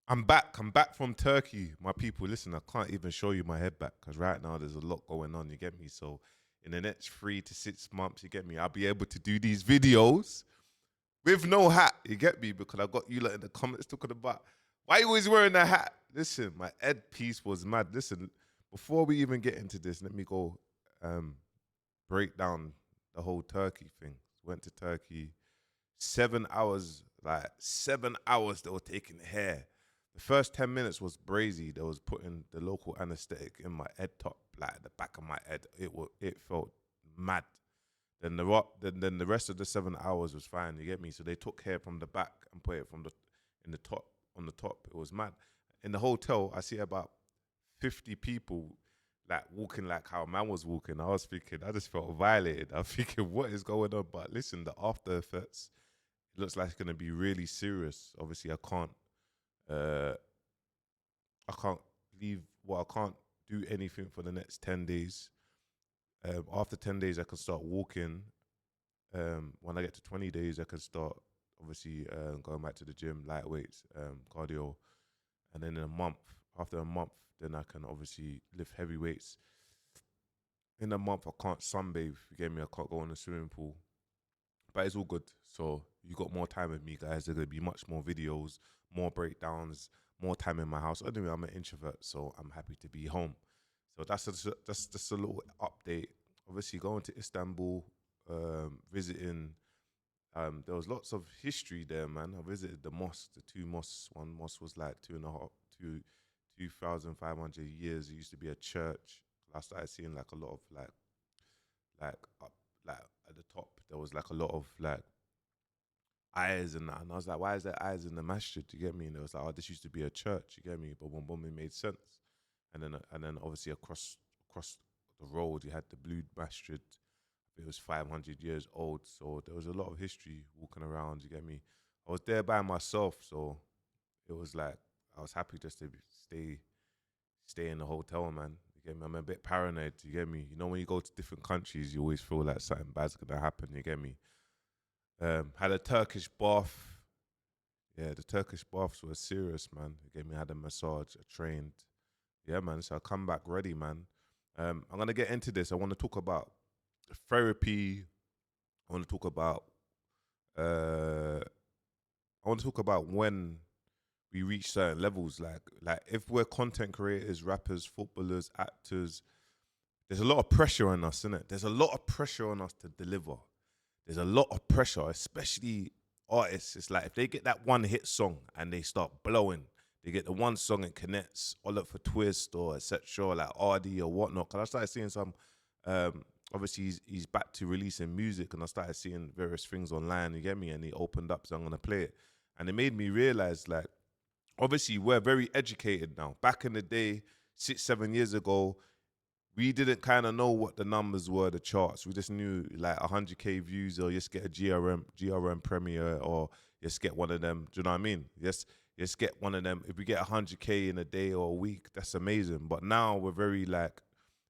I'm back. I'm back from Turkey. My people, listen, I can't even show you my head back because right now there's a lot going on. You get me? So in the next 3 to 6 months, you get me? I'll be able to do these videos with no hat. You get me? Because I got you lot in the comments talking about why you always wearing a hat. Listen, my Ed piece was mad. Listen, before we even get into this, let me go um, break down the whole Turkey thing. Went to Turkey 7 hours, like 7 hours they were taking hair. The first 10 minutes was brazy. They was putting the local anesthetic in my head top, like the back of my head. It felt mad. Then the rest of the 7 hours was fine. You get me? So they took hair from the back and put it from the in the top on the top. It was mad. In the hotel, I see about 50 people like walking like how man was walking. I was thinking, I just felt violated. I'm thinking, what is going on? But listen, the after effects, it looks like it's gonna be really serious. Obviously, uh I can't leave well, I can't do anything for the next 10 days. After 10 days I can start walking. When I get to 20 days I can start obviously going back to the gym, light weights, cardio, and then in a month, after a month, then I can obviously lift heavy weights. In a month I can't sunbathe, you get me, I can't go in the swimming pool. But it's all good. So you got more time with me, guys. There's gonna be much more videos, more breakdowns, more time in my house. Anyway, I'm an introvert, so I'm happy to be home. So that's just a little update. Obviously, going to Istanbul, visiting. There was lots of history there, man. I visited the mosque, the two mosques. One mosque was like 2,500 years. It used to be a church. I started seeing like a lot of like up like at the top there was like a lot of like eyes and that. And I was like, why is there eyes in the masjid? You get me? And it was like, oh, this used to be a church. You get me? But when it made sense. And then obviously across the road you had the blue masjid. It was 500 years old, so there was a lot of history walking around. You get me? I was there by myself, so it was like I was happy just to stay in the hotel, man. You get me? I'm a bit paranoid. You get me? You know, when you go to different countries, you always feel like something bad's gonna happen. You get me? Had a Turkish bath. Yeah, the Turkish baths were serious, man. You get me? Had a massage, I trained. Yeah, man. So I come back ready, man. I'm gonna get into this. I want to talk about therapy. I want to talk about. Uh, I want to talk about when we reach certain levels. Like if we're content creators, rappers, footballers, actors, there's a lot of pressure on us, isn't it? There's a lot of pressure on us to deliver. There's a lot of pressure, especially artists. It's like if they get that one hit song and they start blowing, they get the one song and connects, or look for Twist or etc. like Arrdee or whatnot. Cause I started seeing some. Obviously, he's back to releasing music, and I started seeing various things online. You get me? And he opened up, so I'm gonna play it, and it made me realize, like, obviously, we're very educated now. Back in the day, 6, 7 years ago, we didn't kind of know what the numbers were, the charts. We just knew like 100K views, or just get a GRM premiere, or just get one of them. Do you know what I mean? Just get one of them. If we get 100K in a day or a week, that's amazing. But now we're very like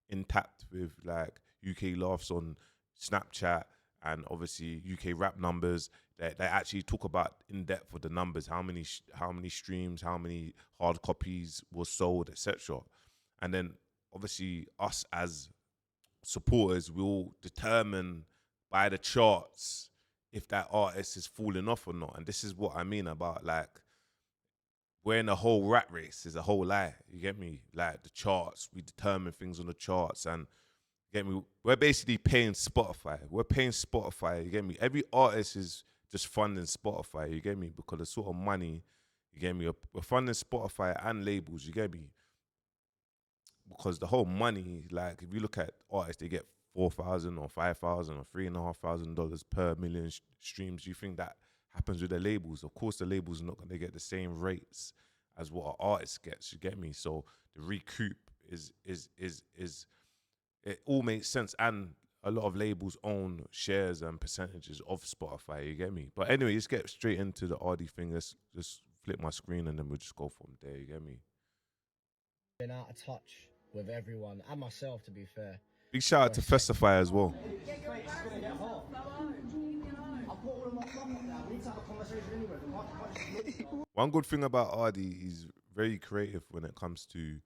intact with like UK laughs on Snapchat, and obviously UK rap numbers. They actually talk about in depth with the numbers, how many streams, how many hard copies was sold, etc. And then obviously us as supporters will determine by the charts if that artist is falling off or not. And this is what I mean about like we're in a whole rat race. Is a whole lie. You get me? Like the charts, we determine things on the charts, and you get me? We're basically paying Spotify. We're paying Spotify. You get me? Every artist is just funding Spotify. You get me? Because the sort of money, you get me? We're funding Spotify and labels. You get me? Because the whole money, like if you look at artists, they get 4,000 or 5,000 or $3,500 per million streams. Do you think that happens with the labels? Of course, the labels are not going to get the same rates as what an artist gets. You get me? So the recoup is it all makes sense, and a lot of labels own shares and percentages of Spotify. You get me? But anyway, let's get straight into the Arrdee thing. Let's just flip my screen and then we'll just go from there. You get me? Been out of touch with everyone and myself, to be fair. Big shout For out a to second. Festify as well. One good thing about Arrdee, he's very creative when it comes to.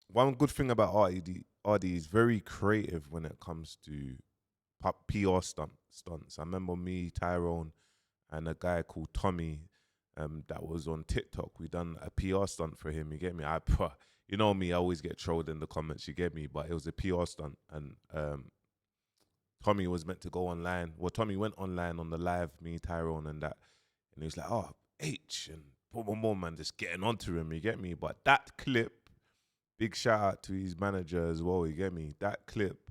One good thing about Arrdee is very creative when it comes to PR stunts. I remember me, Tyrone, and a guy called Tommy, that was on TikTok. We done a PR stunt for him. You get me? You know me, I always get trolled in the comments. You get me? But it was a PR stunt, and Tommy was meant to go online. Well, Tommy went online on the live, me, Tyrone, and that, and he was like, "Oh, H," and boom, boom, boom, man, just getting onto him. You get me? But that clip, big shout out to his manager as well. You get me? That clip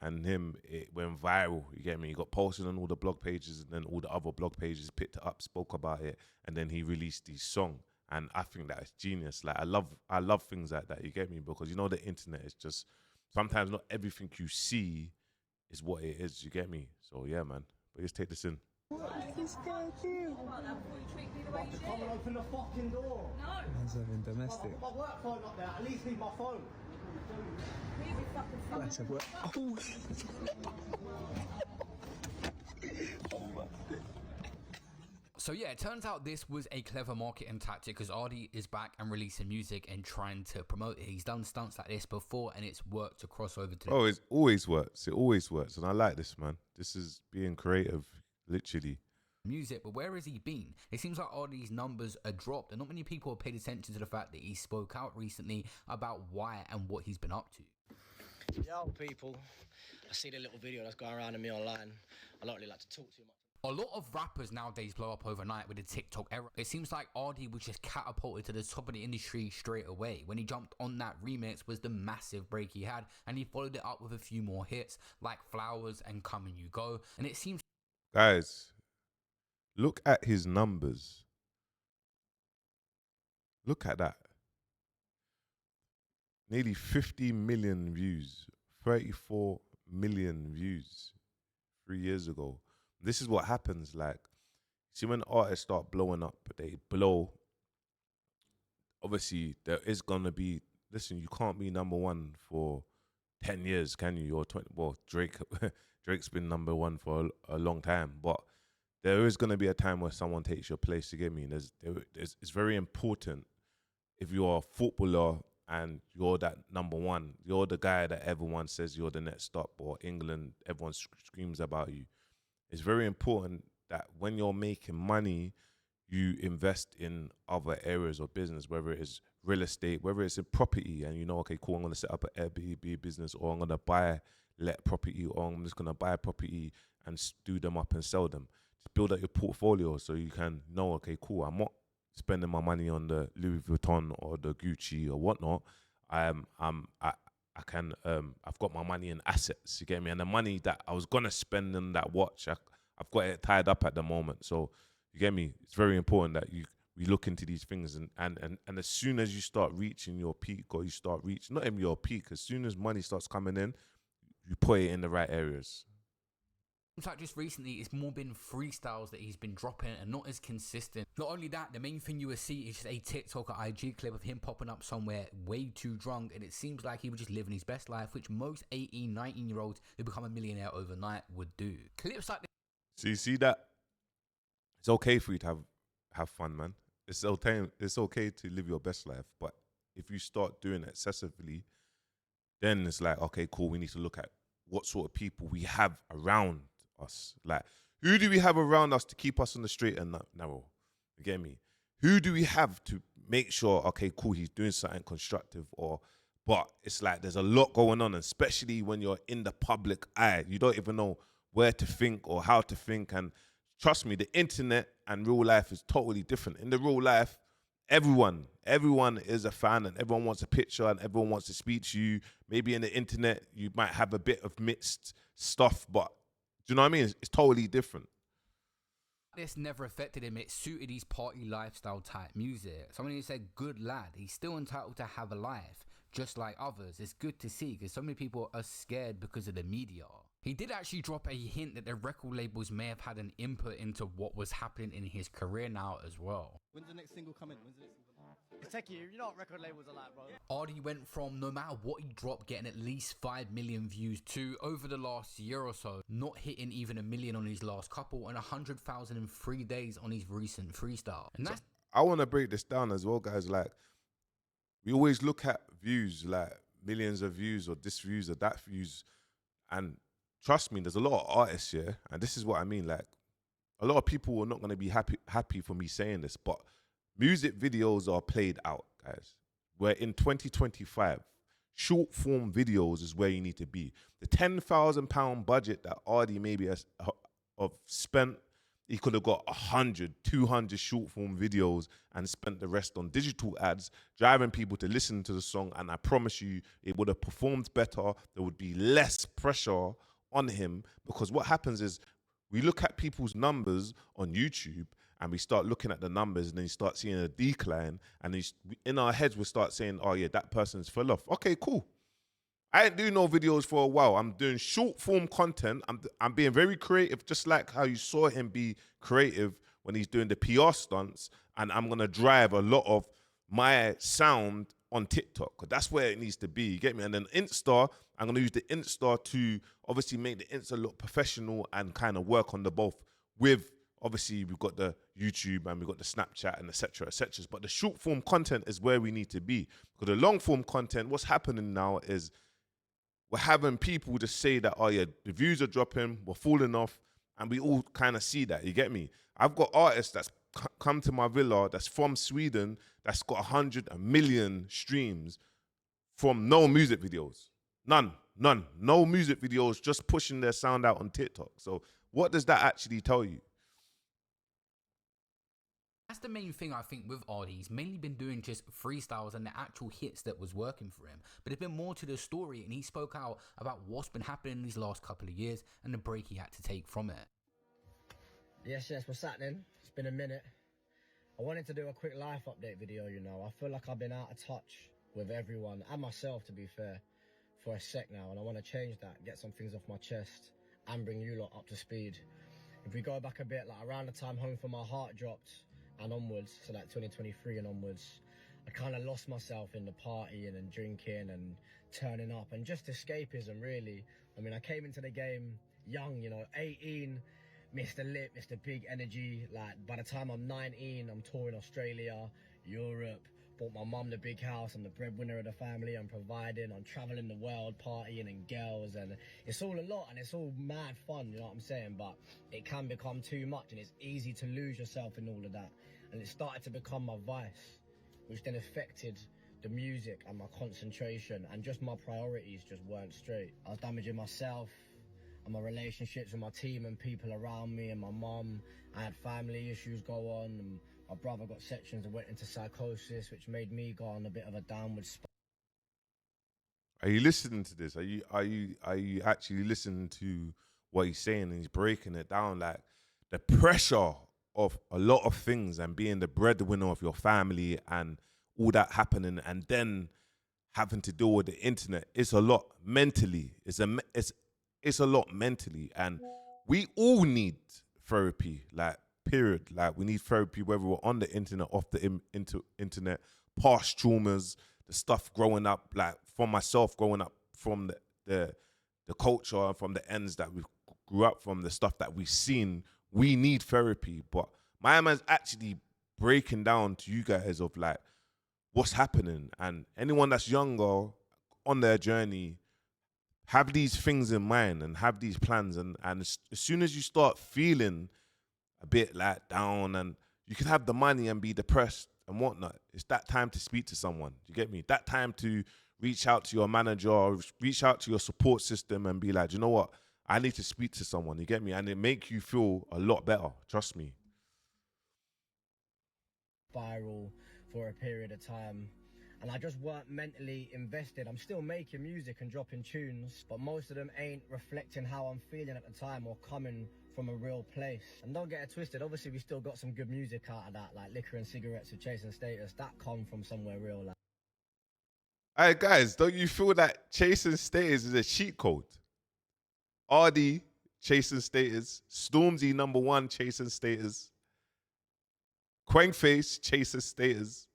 and him, it went viral. You get me? He got posted on all the blog pages, and then all the other blog pages picked it up, spoke about it, and then he released his song. And I think that is genius. Like I love things like that. You get me? Because you know the internet is just sometimes not everything you see is what it is. You get me? So yeah, man. But just take this in. What is this guy doing? Come and open the fucking door. No. Man's having domestic. I've got my work phone up there. At least leave my phone. Let's have work. Oh. So yeah, it turns out this was a clever marketing tactic because Arrdee is back and releasing music and trying to promote it. He's done stunts like this before and it's worked to cross over to... Oh, it always works. It always works. And I like this, man. This is being creative, literally. Music, but where has he been? It seems like Arddee's numbers are dropped and not many people have paid attention to the fact that he spoke out recently about why and what he's been up to. Yo, people. I see the little video that's going around to me online. I don't really like to talk too much. A lot of rappers nowadays blow up overnight with a TikTok era. It seems like Arrdee was just catapulted to the top of the industry straight away. When he jumped on that remix was the massive break he had, and he followed it up with a few more hits like Flowers and Come and You Go. And it seems... Guys, look at his numbers. Look at that. Nearly 50 million views, 34 million views 3 years ago. This is what happens. Like, see, when artists start blowing up, they blow. Obviously, there is gonna be. Listen, you can't be number one for 10 years, can you? Or 20. Well, Drake's been number one for a long time, but there is gonna be a time where someone takes your place. You get me? And it's very important if you're a footballer and you're that number one. You're the guy that everyone says you're the next stop, or England, everyone screams about you. It's very important that when you're making money, you invest in other areas of business, whether it is real estate, whether it's in property, and you know, okay, cool, I'm going to set up an Airbnb business, or I'm going to let property, or I'm just going to buy property and do them up and sell them. Just build up your portfolio so you can know, okay, cool, I'm not spending my money on the Louis Vuitton or the Gucci or whatnot. I've got my money in assets, you get me? And the money that I was going to spend on that watch, I've got it tied up at the moment. So, you get me? It's very important that we look into these things. And as soon as you start reaching your peak, or you start reaching, not even your peak, as soon as money starts coming in, you put it in the right areas. In fact, just recently, it's more been freestyles that he's been dropping and not as consistent. Not only that, the main thing you will see is just a TikTok or IG clip of him popping up somewhere way too drunk, and it seems like he was just living his best life, which most 18, 19-year-olds who become a millionaire overnight would do. Clips like this. So you see that? It's okay for you to have fun, man. It's okay to live your best life, but if you start doing it excessively, then it's like, okay, cool, we need to look at what sort of people we have around us. Like, who do we have around us to keep us on the straight and narrow? You get me? Who do we have to make sure, okay, cool, he's doing something constructive, but it's like there's a lot going on, especially when you're in the public eye. You don't even know where to think or how to think. And trust me, the internet and real life is totally different. In the real life, everyone is a fan, and everyone wants a picture, and everyone wants to speak to you. Maybe in the internet, you might have a bit of mixed stuff, but do you know what I mean? It's totally different. This never affected him. It suited his party lifestyle type music. Someone who said, good lad, he's still entitled to have a life, just like others. It's good to see, because so many people are scared because of the media. He did actually drop a hint that the record labels may have had an input into what was happening in his career now as well. When's the next single coming? It's techie, you know what record labels are like, bro. Arrdee went from no matter what he dropped getting at least 5 million views to over the last year or so not hitting even 1 million on his last couple and 100,000 in 3 days on his recent freestyle. And that's I want to break this down as well, guys. Like, we always look at views, like millions of views or this views or that views, and trust me, there's a lot of artists here, and this is what I mean. Like, a lot of people are not going to be happy for me saying this, but music videos are played out, guys. We're in 2025. Short form videos is where you need to be. The £10,000 budget that Arrdee maybe has spent, he could have got 100, 200 short form videos and spent the rest on digital ads, driving people to listen to the song. And I promise you, it would have performed better. There would be less pressure on him, because what happens is we look at people's numbers on YouTube and we start looking at the numbers, and then you start seeing a decline, and in our heads we start saying, oh yeah, that person's fell off. Okay, cool. I ain't doing no videos for a while. I'm doing short form content. I'm being very creative, just like how you saw him be creative when he's doing the PR stunts, and I'm gonna drive a lot of my sound on TikTok. That's where it needs to be, you get me? And then Insta, I'm gonna use the Insta to obviously make the Insta look professional and kind of work on the both with, obviously, we've got the YouTube and we've got the Snapchat and etc. etc. But the short form content is where we need to be. Because the long form content, what's happening now is we're having people just say that, oh yeah, the views are dropping, we're falling off, and we all kind of see that, you get me? I've got artists that's come to my villa that's from Sweden that's got 100 million streams from no music videos. None. No music videos, just pushing their sound out on TikTok. So what does that actually tell you? That's the main thing I think with Arrdee. He's mainly been doing just freestyles and the actual hits that was working for him. But there's been more to the story, and he spoke out about what's been happening in these last couple of years and the break he had to take from it. Yes, what's happening? It's been a minute. I wanted to do a quick life update video, you know. I feel like I've been out of touch with everyone, and myself, to be fair, for a sec now. And I want to change that, get some things off my chest, and bring you lot up to speed. If we go back a bit, like around the time Home from My Heart dropped, and onwards, so like 2023 and onwards, I kind of lost myself in the partying and drinking and turning up and just escapism, really. I mean, I came into the game young, you know, 18, Mr. Lit, Mr. Big Energy. Like, by the time I'm 19, I'm touring Australia, Europe, bought my mum the big house, I'm the breadwinner of the family, I'm providing, I'm traveling the world, partying and girls, and it's all a lot and it's all mad fun, you know what I'm saying? But it can become too much, and it's easy to lose yourself in all of that. And it started to become my vice, which then affected the music and my concentration, and just my priorities just weren't straight. I was damaging myself and my relationships with my team and people around me and my mum. I had family issues go on, and my brother got sections and went into psychosis, which made me go on a bit of a downward spiral. Are you listening to this? Are you actually listening to what he's saying? And he's breaking it down, like the pressure of a lot of things and being the breadwinner of your family and all that happening, and then having to deal with the internet. It's a lot mentally. It's a lot mentally, and we all need therapy. Like, period. Like, we need therapy whether we're on the internet, off the internet, past traumas, the stuff growing up. Like, for myself, growing up from the culture, from the ends that we grew up from, the stuff that we've seen. We need therapy. But my man's actually breaking down to you guys of like what's happening, and anyone that's younger on their journey, have these things in mind and have these plans, and as soon as you start feeling a bit like down, and you can have the money and be depressed and whatnot, it's that time to speak to someone. You get me? That time to reach out to your manager or reach out to your support system and be like, you know what? I need to speak to someone. You get me? And it make you feel a lot better. Trust me. Spiral for a period of time, and I just weren't mentally invested. I'm still making music and dropping tunes, but most of them ain't reflecting how I'm feeling at the time or coming from a real place. And don't get it twisted, obviously we still got some good music out of that, like Liquor and Cigarettes with Chasing Status. That come from somewhere real. Like, Hey guys, don't you feel that Chasing Status is a cheat code? Arrdee chasing status. Stormzy #1 chasing status. Quangface chasing status.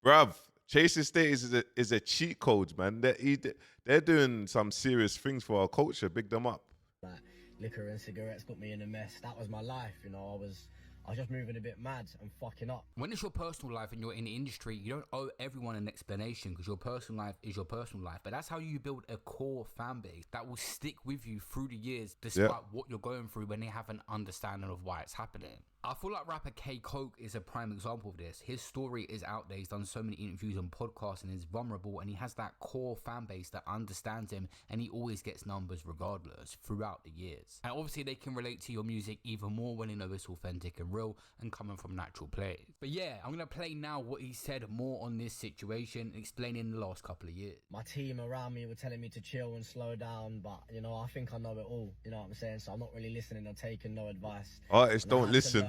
Bruv, chasing status is a cheat code, man. They're doing some serious things for our culture. Big them up. Like liquor and cigarettes got me in a mess. That was my life, you know. I was just moving a bit mad and fucking up. When it's your personal life and you're in the industry, you don't owe everyone an explanation because your personal life is your personal life. But that's how you build a core fan base that will stick with you through the years despite what you're going through when they have an understanding of why it's happening. I feel like rapper K Coke is a prime example of this. His story is out there. He's done so many interviews and podcasts and is vulnerable, and he has that core fan base that understands him, and he always gets numbers regardless throughout the years. And obviously they can relate to your music even more when they know it's authentic and real and coming from natural place. But yeah, I'm going to play now what he said more on this situation, explaining the last couple of years. My team around me were telling me to chill and slow down, but you know, I think I know it all, you know what I'm saying? So I'm not really listening or taking no advice. Artists don't listen.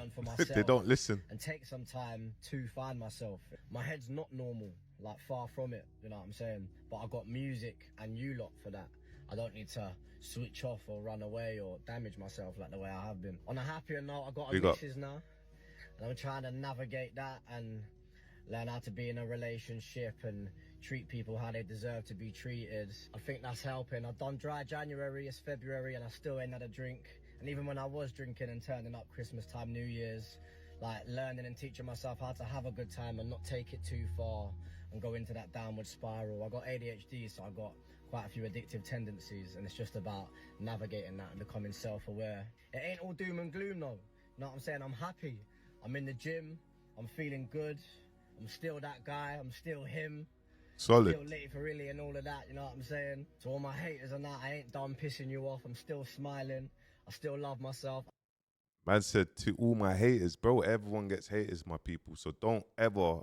They don't listen. And take some time to find myself. My head's not normal, like far from it, you know what I'm saying? But I got music and you lot for that. I don't need to switch off or run away or damage myself like the way I have been. On a happier note, I got a missus now, and I'm trying to navigate that and learn how to be in a relationship and treat people how they deserve to be treated. I think that's helping. I've done dry January, it's February, and I still ain't had a drink. And even when I was drinking and turning up Christmas time, New Year's, like learning and teaching myself how to have a good time and not take it too far and go into that downward spiral. I got ADHD, so I got quite a few addictive tendencies, and it's just about navigating that and becoming self-aware. It ain't all doom and gloom though, you know what I'm saying? I'm happy. I'm in the gym, I'm feeling good, I'm still that guy, I'm still him. Solid. Still late for really and all of that, you know what I'm saying? To all my haters and that, I ain't done pissing you off, I'm still smiling. I still love myself. Man said to all my haters, bro, everyone gets haters, my people. So don't ever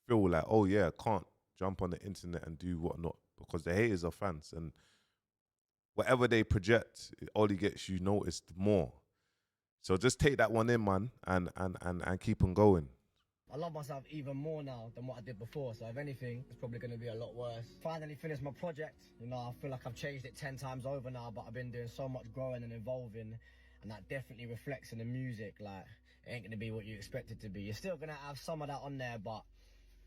feel like, oh yeah, I can't jump on the internet and do whatnot, because the haters are fans, and whatever they project, it only gets you noticed more. So just take that one in, man, and keep on going. I love myself even more now than what I did before. So if anything, it's probably going to be a lot worse. Finally finished my project. You know, I feel like I've changed it 10 times over now, but I've been doing so much growing and evolving, and that definitely reflects in the music. Like, it ain't going to be what you expect it to be. You're still going to have some of that on there, but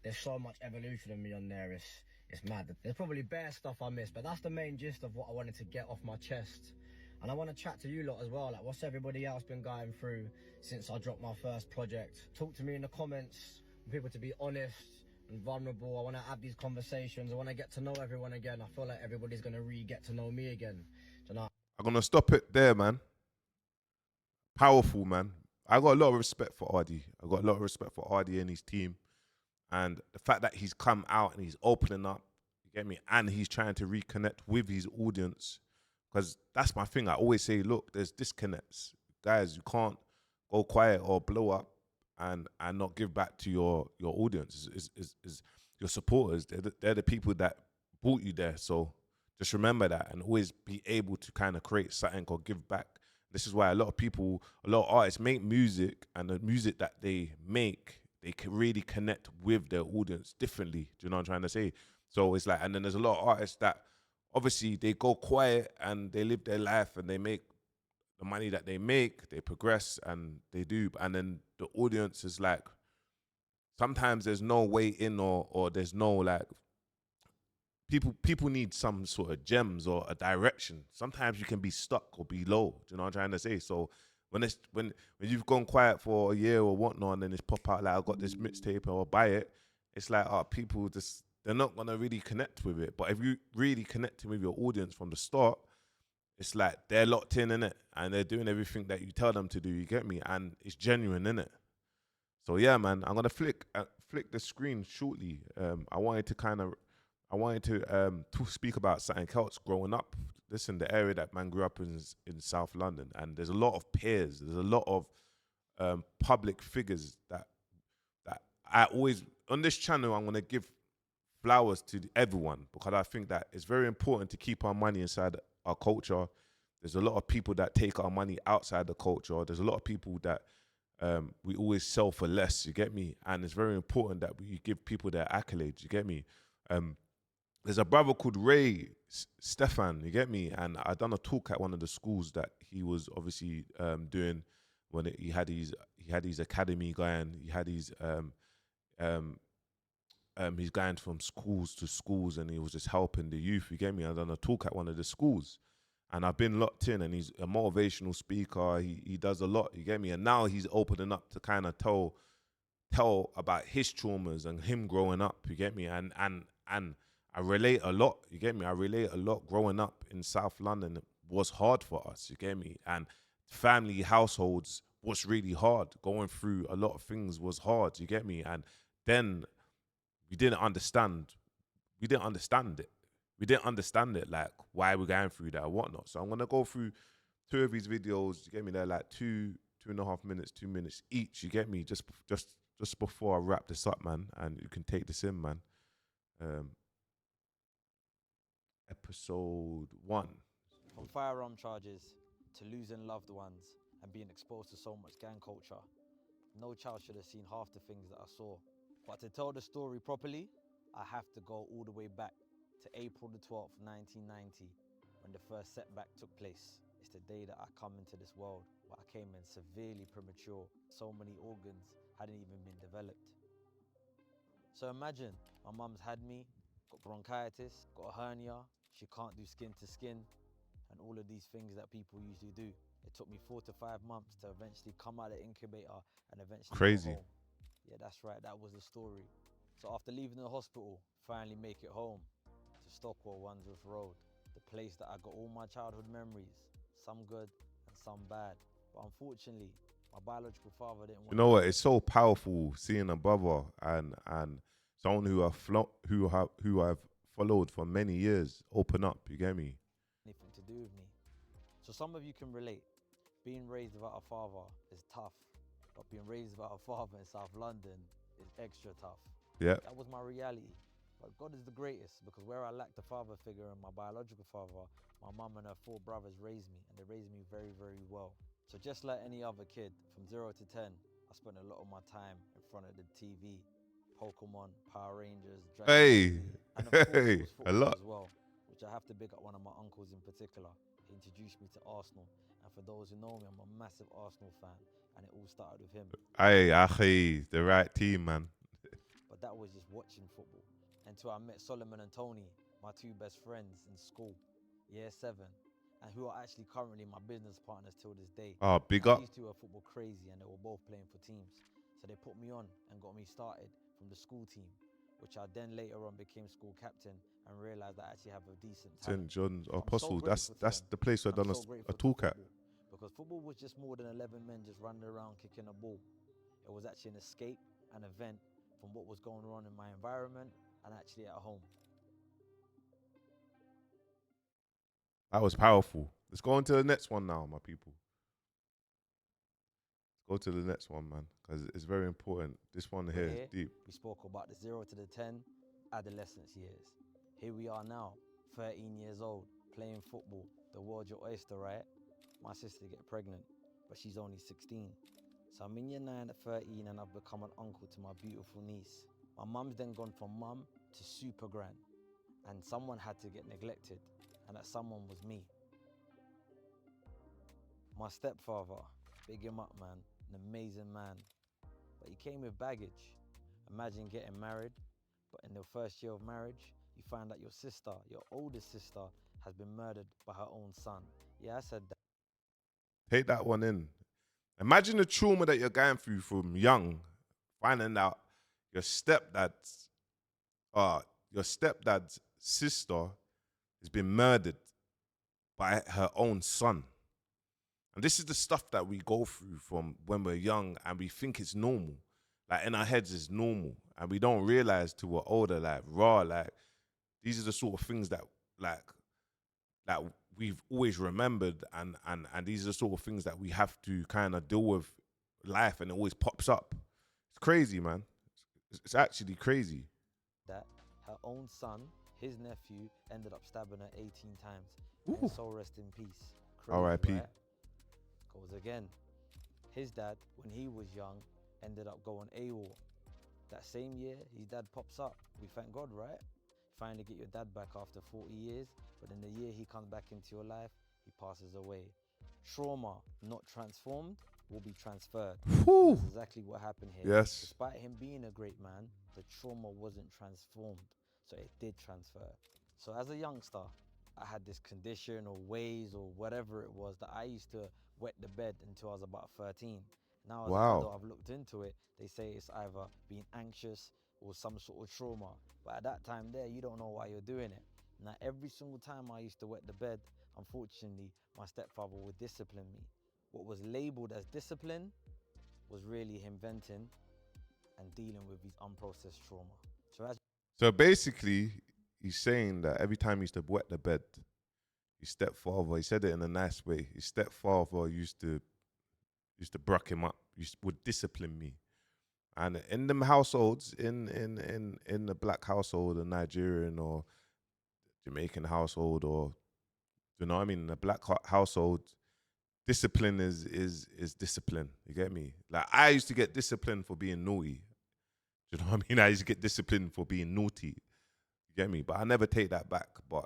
there's so much evolution of me on there. It's mad. There's probably bare stuff I missed, but that's the main gist of what I wanted to get off my chest. And I want to chat to you lot as well, like what's everybody else been going through since I dropped my first project. Talk to me in the comments, for people to be honest and vulnerable. I want to have these conversations. I want to get to know everyone again. I feel like everybody's going to get to know me again. Do you know? I'm going to stop it there, man. Powerful, man. I got a lot of respect for Arrdee. I got a lot of respect for Arrdee and his team. And the fact that he's come out and he's opening up, you get me? And he's trying to reconnect with his audience. Because that's my thing. I always say, look, there's disconnects. Guys, you can't go quiet or blow up and not give back to your audience, is your supporters. They're the people that brought you there. So just remember that and always be able to kind of create something or give back. This is why a lot of artists make music, and the music that they make, they can really connect with their audience differently. Do you know what I'm trying to say? So it's like, and then there's a lot of artists that obviously they go quiet and they live their life and they make the money that they make, they progress and they do. And then the audience is like, sometimes there's no way in or there's no like, people need some sort of gems or a direction. Sometimes you can be stuck or be low. Do you know what I'm trying to say? So when you've gone quiet for a year or whatnot and then it's pop out like, I got this mixtape or buy it, it's like, people just, they're not going to really connect with it. But if you really connecting with your audience from the start, it's like they're locked in it, and they're doing everything that you tell them to do, you get me? And it's genuine, innit? So yeah, man, I'm going to flick the screen shortly. I wanted to speak about something else growing up. Listen, the area that man grew up in South London, and there's a lot of peers, there's a lot of public figures that I always, on this channel, I'm going to give flowers to everyone, because I think that it's very important to keep our money inside our culture. There's a lot of people that take our money outside the culture. There's a lot of people that we always sell for less, you get me? And it's very important that we give people their accolades, you get me? there's a brother called Ray Stefan, you get me? And I done a talk at one of the schools that he was obviously doing when he had his academy going. He had um, he's going from schools to schools, and he was just helping the youth. You get me? I done a talk at one of the schools, and I've been locked in. And he's a motivational speaker. He does a lot. You get me? And now he's opening up to kind of tell about his traumas and him growing up. You get me? And I relate a lot. You get me? I relate a lot. Growing up in South London was hard for us. You get me? And family households was really hard. Going through a lot of things was hard. You get me? And then we didn't understand it. We didn't understand it, like why we're going through that or whatnot. So I'm gonna go through 2 of these videos. You get me? They're like 2.5 minutes, 2 minutes each. You get me? Just before I wrap this up, man, and you can take this in, man. Episode 1. From firearm charges to losing loved ones and being exposed to so much gang culture, no child should have seen half the things that I saw. But to tell the story properly, I have to go all the way back to April the 12th, 1990, when the first setback took place. It's the day that I come into this world, where I came in severely premature. So many organs hadn't even been developed. So imagine, my mum's had me, got bronchitis, got a hernia, she can't do skin to skin, and all of these things that people usually do. It took me 4 to 5 months to eventually come out of the incubator and eventually Crazy. go home. Yeah, that's right, that was the story. So after leaving the hospital, finally make it home to Stockwell Wandsworth Road, the place that I got all my childhood memories, some good and some bad. But unfortunately, my biological father didn't want. You know what? It's so powerful seeing a brother and someone who I've followed for many years open up. You get me? Anything to do with me. So some of you can relate. Being raised without a father is tough, but being raised without a father in South London is extra tough. Yeah. That was my reality. But God is the greatest, because where I lacked a father figure in my biological father, my mum and her 4 brothers raised me, and they raised me very, very well. So just like any other kid, from 0 to 10, I spent a lot of my time in front of the TV. Pokemon, Power Rangers, Dragon Hey, Ball Z, and of course hey, it was a football lot. as well, which I have to big up one of my uncles in particular. He introduced me to Arsenal, and for those who know me, I'm a massive Arsenal fan, and it all started with him. Hey, Akhi, the right team, man. But that was just watching football. Until I met Solomon and Tony, my 2 best friends in school, year 7, and who are actually currently my business partners till this day. Oh, big And up. these 2 are football crazy, and they were both playing for teams. So they put me on and got me started from the school team, which I then later on became school captain and realized I actually have a decent St. talent. John's I'm so Apostles. grateful to That's them. the place I've I'm done so a grateful to talk at. football, because football was just more than 11 men just running around kicking a ball. It was actually an escape, an event from what was going on in my environment and actually at home. That was powerful. Let's go on to the next one now, my people. Let's go to the next one, man, because it's very important. This one here is deep. We spoke about the 0 to the 10 adolescence years. Here we are now, 13 years old, playing football. The world's your oyster, right? My sister get pregnant, but she's only 16. So I'm in year 9 at 13, and I've become an uncle to my beautiful niece. My mum's then gone from mum to super gran, and someone had to get neglected, and that someone was me. My stepfather, big him up, man, an amazing man, but he came with baggage. Imagine getting married, but in the first year of marriage, you find out your sister, your oldest sister, has been murdered by her own son. Yeah, I said that. Take that one in. Imagine the trauma that you're going through from young, finding out your stepdad's sister has been murdered by her own son. And this is the stuff that we go through from when we're young, and we think it's normal. Like, in our heads it's normal, and we don't realize till we're older, like these are the sort of things that we've always remembered, and these are the sort of things that we have to kind of deal with life, and it always pops up. It's crazy, man. It's actually crazy. That her own son, his nephew, ended up stabbing her 18 times. Ooh. And so rest in peace. Crazy, R.I.P. right? Goes again. His dad, when he was young, ended up going AWOL. That same year, his dad pops up. We thank God, right? finally get your dad back after 40 years, but in the year he comes back into your life, he passes away. Trauma not transformed will be transferred. Whew. That's exactly what happened here. Yes. Despite him being a great man, the trauma wasn't transformed, so it did transfer. So as a youngster, I had this condition or ways or whatever it was that I used to wet the bed until I was about 13. Now as an Wow. adult, I've looked into it. They say it's either being anxious or some sort of trauma. But at that time there, you don't know why you're doing it. Now every single time I used to wet the bed, unfortunately, my stepfather would discipline me. What was labeled as discipline was really him venting and dealing with his unprocessed trauma. So basically, he's saying that every time he used to wet the bed, his stepfather, he said it in a nice way, his stepfather used to bruck him up, would discipline me. And in them households, in the black household, the Nigerian or Jamaican household, or you know what I mean, the black household, discipline is discipline. You get me? Like I used to get disciplined for being naughty. You know what I mean? I used to get disciplined for being naughty. You get me? But I never take that back. But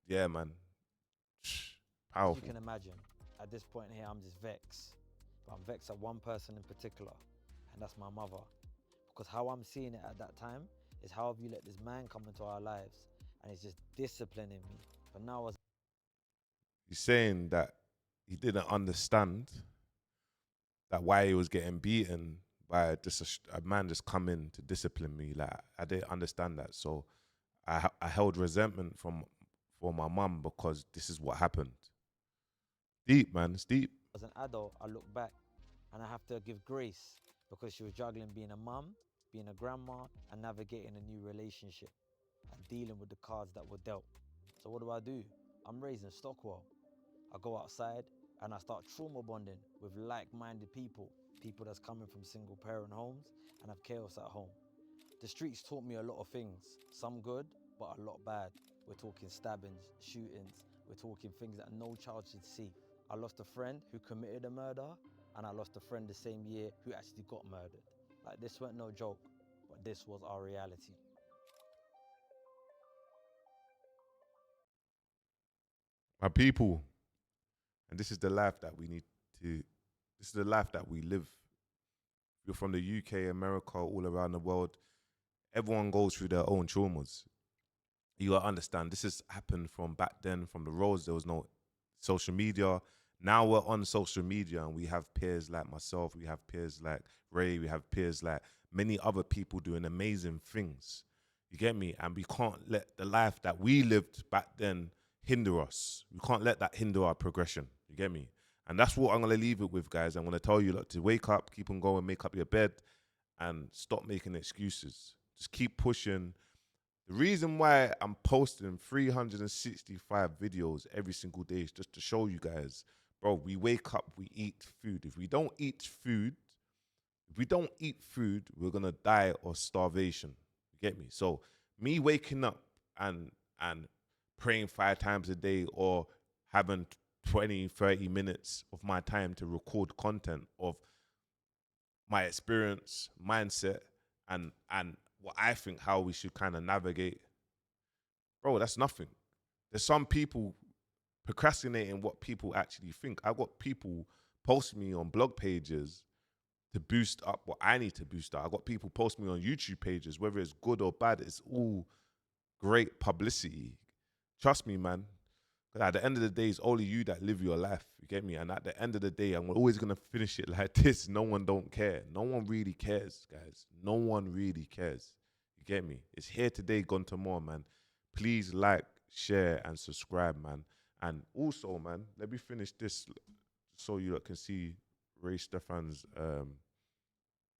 yeah, man, powerful. As you can imagine, at this point here, I'm just vexed. But I'm vexed at one person in particular, and that's my mother. Because how I'm seeing it at that time is, how have you let this man come into our lives and he's just disciplining me? But now as He's saying that he didn't understand that why he was getting beaten by just a man just coming to discipline me. Like I didn't understand that, so I held resentment for my mum because this is what happened. Deep, man, it's deep. as an adult, I look back and I have to give grace, because she was juggling being a mum, being a grandma, and navigating a new relationship and dealing with the cards that were dealt. So what do? I'm raised in Stockwell. I go outside and I start trauma bonding with like-minded people that's coming from single parent homes and have chaos at home. The streets taught me a lot of things, some good, but a lot bad. We're talking stabbings, shootings, we're talking things that no child should see. I lost a friend who committed a murder, and I lost a friend the same year who actually got murdered. Like, this weren't no joke, but this was our reality. My people, and this is the life that we need to, this is the life that we live. You're from the UK, America, all around the world. Everyone goes through their own traumas. You gotta understand, this has happened from back then, from the roads. There was no social media. Now we're on social media and we have peers like myself, we have peers like Ray, we have peers like many other people doing amazing things. You get me? And we can't let the life that we lived back then hinder us. We can't let that hinder our progression. You get me? And that's what I'm going to leave it with, guys. I'm going to tell you to wake up, keep on going, make up your bed, and stop making excuses. Just keep pushing. The reason why I'm posting 365 videos every single day is just to show you guys, bro, we wake up, we eat food. If we don't eat food, we're going to die of starvation. You get me? So me waking up and praying 5 times a day, or having 20, 30 minutes of my time to record content of my experience, mindset, and what I think how we should kind of navigate, bro, that's nothing. There's some people procrastinating what people actually think. I got people posting me on blog pages to boost up what I need to boost up. I got people posting me on YouTube pages, whether it's good or bad, it's all great publicity. Trust me, man. Because at the end of the day, it's only you that live your life. You get me? And at the end of the day, I'm always going to finish it like this. No one don't care. No one really cares, guys. No one really cares. You get me? It's here today, gone tomorrow, man. Please like, share, and subscribe, man. And also, man, let me finish this so you can see Ray Stefan's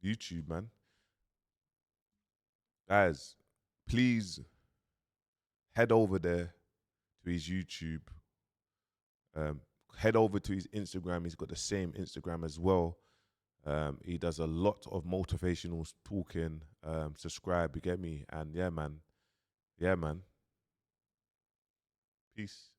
YouTube, man. Guys, please head over there to his YouTube. Head over to his Instagram. He's got the same Instagram as well. He does a lot of motivational talking. Subscribe, you get me? And yeah, man. Peace.